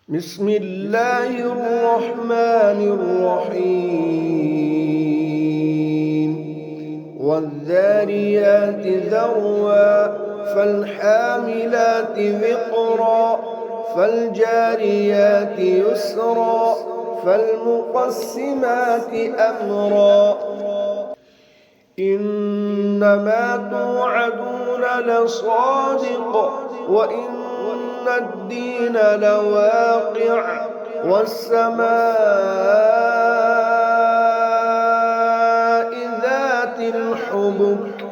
بسم الله الرحمن الرحيم والذاريات ذروا فالحاملات وقرا فالجاريات يسرا فالمقسمات أمرا إنما توعدون لصادق وإن الدين لواقع والسماء ذات الحبك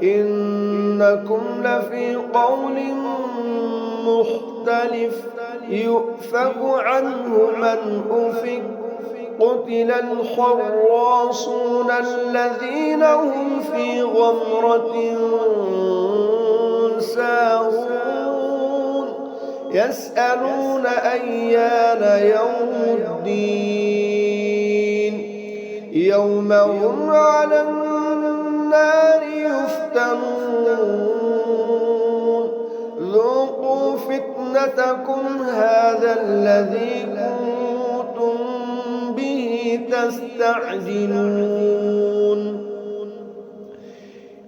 إنكم لفي قول مختلف يؤفك عنه من أفك قتل الخراصون الذين هم في غمرة ساهون يسألون أيان يوم الدين يوم هم على النار يفتنون ذوقوا فتنتكم هذا الذي كنتم به تستعجلون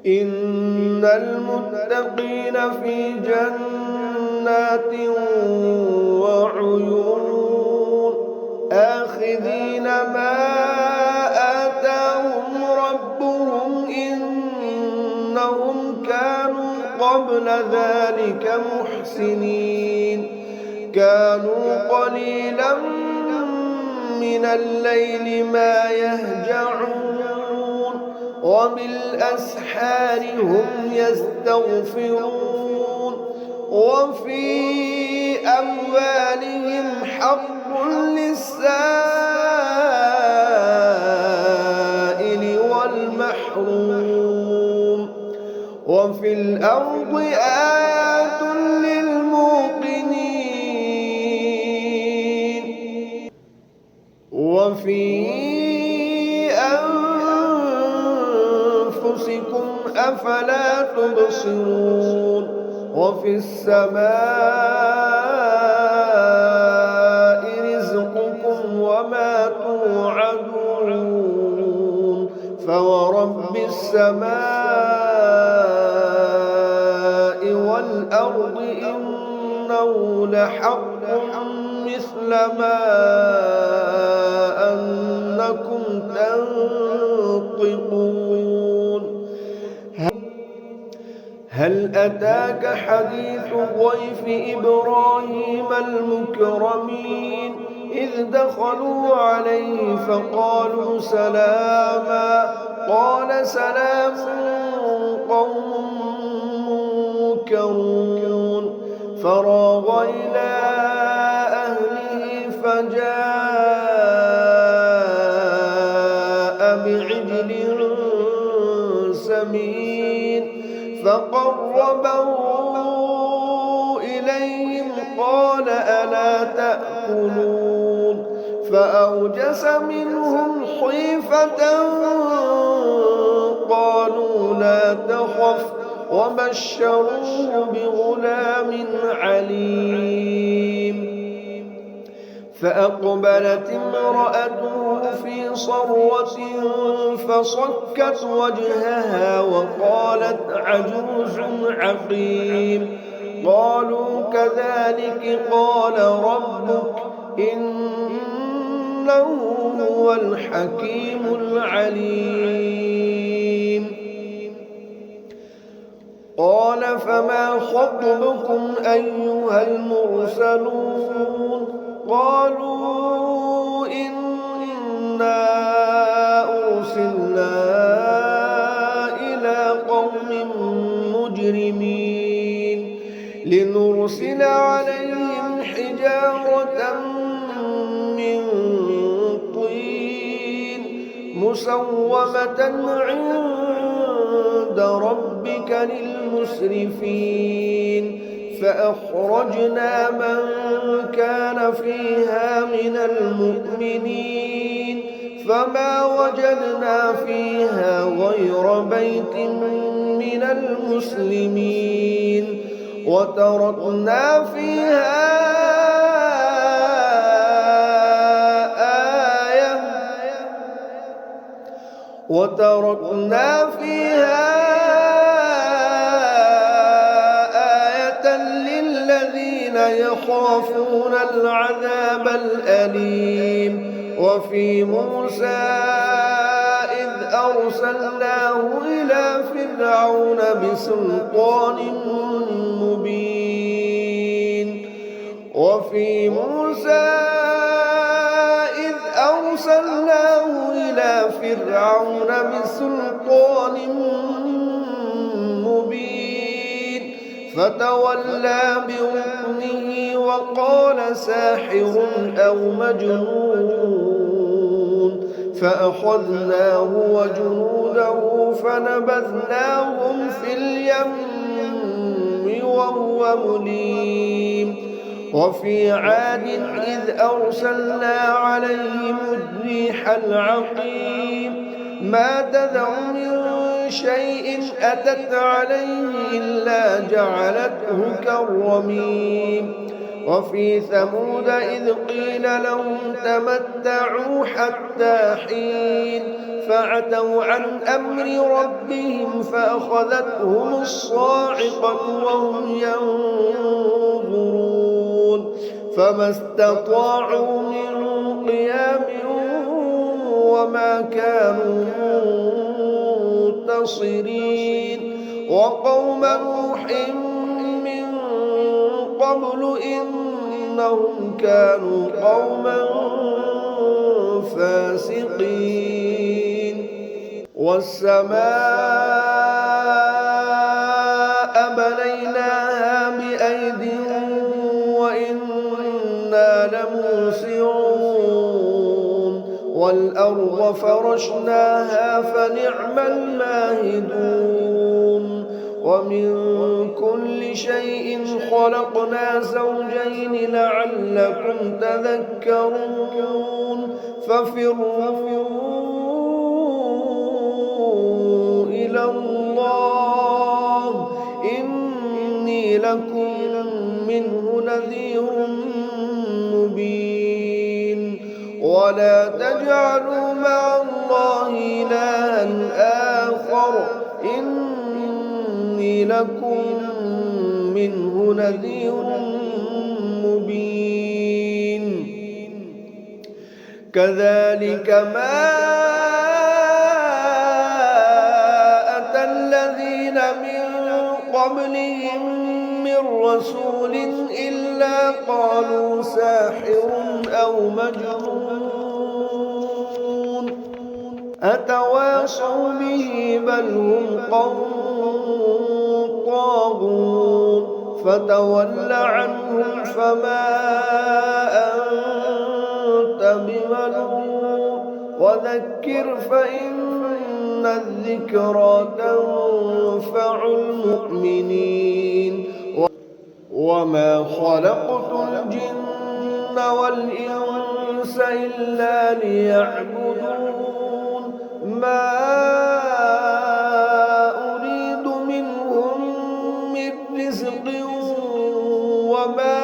إن المتقين في جنات وعيون آخذين ما آتاهم ربهم إنهم كانوا قبل ذلك محسنين كانوا قليلا من الليل ما يهجعون وبالأسحار هم يستغفرون وفي أموالهم حق للسائل والمحروم وفي الأرض آيات للموقنين وفي أنفسكم أفلا تبصرون وفي السماء رزقكم وما توعدون فورب السماء والأرض إنه لحق مثل ما أنكم تنطقون هل أتاك حديث ضيف إبراهيم المكرمين إذ دخلوا عليه فقالوا سلاما قال سلام قوم منكرون فراغ إلى أهله فجاء بعجل سمين فقربه إليهم قال ألا تأكلون فأوجس منهم خيفة قالوا لا تخف وبشروه بغلام عليم فأقبلت امرأته في صرة فصكت وجهها وقالت عجوز عقيم قالوا كذلك قال ربك إنه هو الحكيم العليم قال فما خطبكم أيها المرسلون قالوا إنا أرسلنا إلى قوم مجرمين لنرسل عليهم حجارة من طين مسومة عند ربك للمسرفين فأخرجنا من كان فيها من المؤمنين فما وجدنا فيها غير بيت من المسلمين وتركنا فيها وتركنا فيها آية للذين يخافون العذاب الأليم. وفي موسى إذ أرسلناه إلى فرعون بسلطان مبين. وفي موسى إذ أرسلناه إلى فرعون بسلطان مبين فتولى بركنه وقال ساحر أو مجنون فأخذناه وجنوده فنبذناهم في اليم وهو مليم. وفي عاد إذ أرسلنا عليهم الريح العقيم ما تذر من شيء أتت عليه إلا جعلته كالرميم. وفي ثمود إذ قيل لهم تمتعوا حتى حين فعتوا عن أمر ربهم فأخذتهم الصاعقة وهم ينظرون فما استطاعوا من قيام وما كانوا منتصرين. وقوم نوح من قبل إنهم كانوا قوما فاسقين. والسماء بنيناها بأيد وإنا لموسعون. والأرض فرشناها فنعم الماهدون. ومن كل شيء خلقنا زوجين لعلكم تذكرون. ففروا إلى الله إني لكم منه نذير مبين. ولا تجعلوا مع الله إلها آخر إني لكم منه نذير مبين. كذلك ما أتى الذين من قبلهم من رسول إلا قالوا ساحر أو مجنون أتواصوا به بل هم قوم طاغون. فتول عنهم فما أنت بملوم وذكر فإن الذكرى تنفع المؤمنين. وما خلقت الجن والإنس إلا ليعبدون ما أريد منهم من رزق وما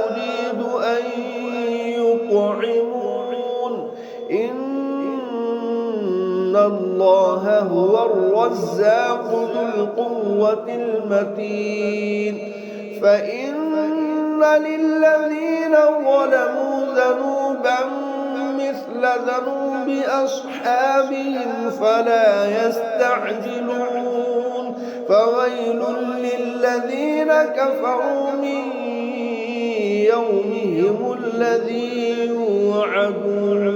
أريد أن يطعمون إن الله هو الرزاق ذو القوة المتين. فإن للذين ظلموا ذنوبا مثل ذنوب أصحابهم فلا يستعجلون. فويل للذين كفروا من يومهم الذي يوعدون.